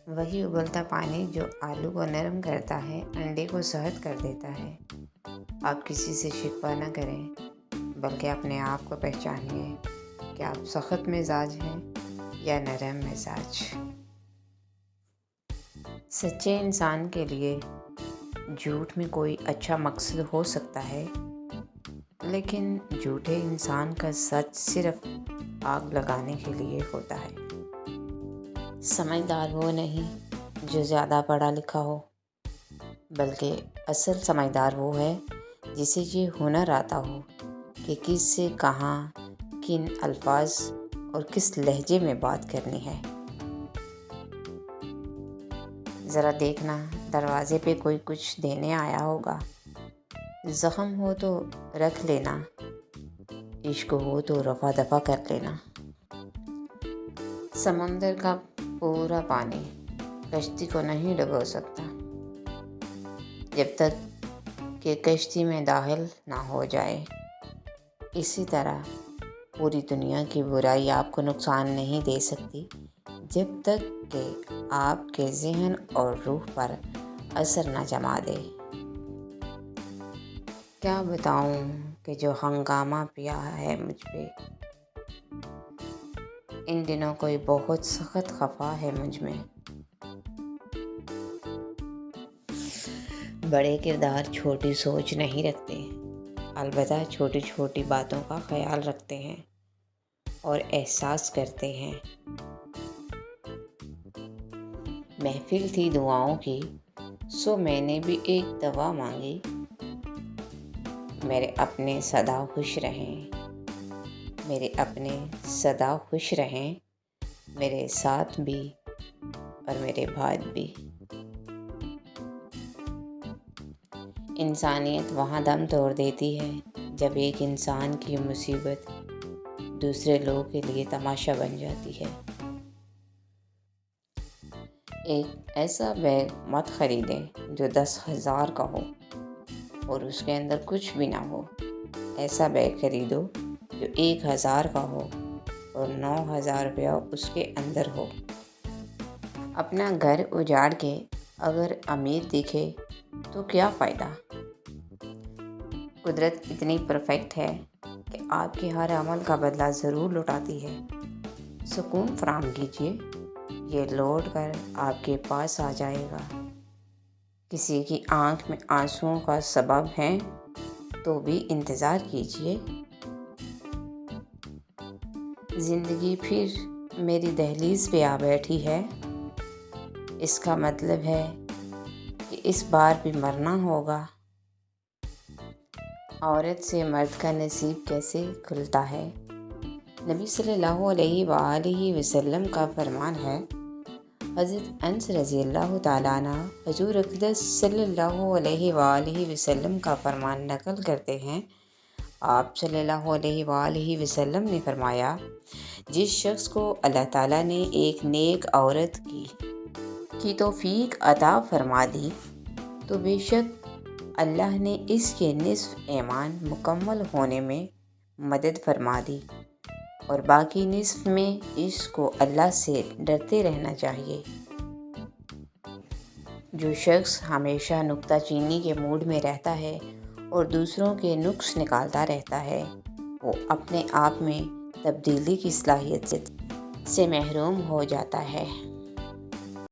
وہی ابلتا پانی جو آلو کو نرم کرتا ہے، انڈے کو سخت کر دیتا ہے۔ آپ کسی سے شکوہ نہ کریں، بلکہ اپنے آپ کو پہچانیے کہ آپ سخت مزاج ہیں یا نرم مزاج۔ سچے انسان کے لیے جھوٹ میں کوئی اچھا مقصد ہو سکتا ہے، لیکن جھوٹے انسان کا سچ صرف آگ لگانے کے لیے ہوتا ہے۔ سمجھدار وہ نہیں جو زیادہ پڑھا لکھا ہو، بلکہ اصل سمجھدار وہ ہے جسے یہ ہنر آتا ہو کہ کس سے کہاں، کن الفاظ اور کس لہجے میں بات کرنی ہے۔ ذرا دیکھنا، دروازے پہ کوئی کچھ دینے آیا ہوگا۔ زخم ہو تو رکھ لینا، عشق ہو تو رفع دفع کر لینا۔ سمندر کا پورا پانی کشتی کو نہیں ڈبو سکتا جب تک کہ کشتی میں داخل نہ ہو جائے۔ اسی طرح پوری دنیا کی برائی آپ کو نقصان نہیں دے سکتی جب تک کہ آپ کے ذہن اور روح پر اثر نہ جما دے۔ کیا بتاؤں کہ جو ہنگامہ پیا ہے مجھ پہ، ان دنوں کوئی بہت سخت خفا ہے مجھ میں۔ بڑے کردار چھوٹی سوچ نہیں رکھتے، البتہ چھوٹی چھوٹی باتوں کا خیال رکھتے ہیں اور احساس کرتے ہیں۔ محفل تھی دعاؤں کی، سو میں نے بھی ایک دعا مانگی، میرے اپنے سدا خوش رہیں، میرے اپنے سدا خوش رہیں، میرے ساتھ بھی اور میرے بعد بھی۔ انسانیت وہاں دم توڑ دیتی ہے جب ایک انسان کی مصیبت دوسرے لوگوں کے لیے تماشا بن جاتی ہے۔ ایک ایسا بیگ مت خریدیں جو 10,000 کا ہو اور اس کے اندر کچھ بھی نہ ہو۔ ایسا بیگ خریدو جو 1,000 کا ہو اور 9,000 روپیہ اس کے اندر ہو۔ اپنا گھر اجاڑ کے اگر امیر دکھے تو کیا فائدہ؟ قدرت اتنی پرفیکٹ ہے کہ آپ کے ہر عمل کا بدلہ ضرور لوٹاتی ہے۔ سکون فراہم کیجیے، یہ لوٹ کر آپ کے پاس آ جائے گا۔ کسی کی آنکھ میں آنسوؤں کا سبب ہیں تو بھی انتظار کیجیے۔ زندگی پھر میری دہلیز پہ آ بیٹھی ہے، اس کا مطلب ہے کہ اس بار بھی مرنا ہوگا۔ عورت سے مرد کا نصیب کیسے کھلتا ہے؟ نبی صلی اللہ علیہ وآلہ وسلم کا فرمان ہے۔ حضرت انس رضی اللہ تعالیٰ عنہ حضور اقدس صلی اللہ علیہ وآلہ وسلم کا فرمان نقل کرتے ہیں۔ آپ صلی اللہ علیہ وآلہ وسلم نے فرمایا، جس شخص کو اللہ تعالیٰ نے ایک نیک عورت کی توفیق عطا فرما دی تو بے شک اللہ نے اس کے نصف ایمان مکمل ہونے میں مدد فرما دی، اور باقی نصف میں اس کو اللہ سے ڈرتے رہنا چاہیے۔ جو شخص ہمیشہ نکتہ چینی کے موڈ میں رہتا ہے اور دوسروں کے نقص نکالتا رہتا ہے، وہ اپنے آپ میں تبدیلی کی صلاحیت سے محروم ہو جاتا ہے۔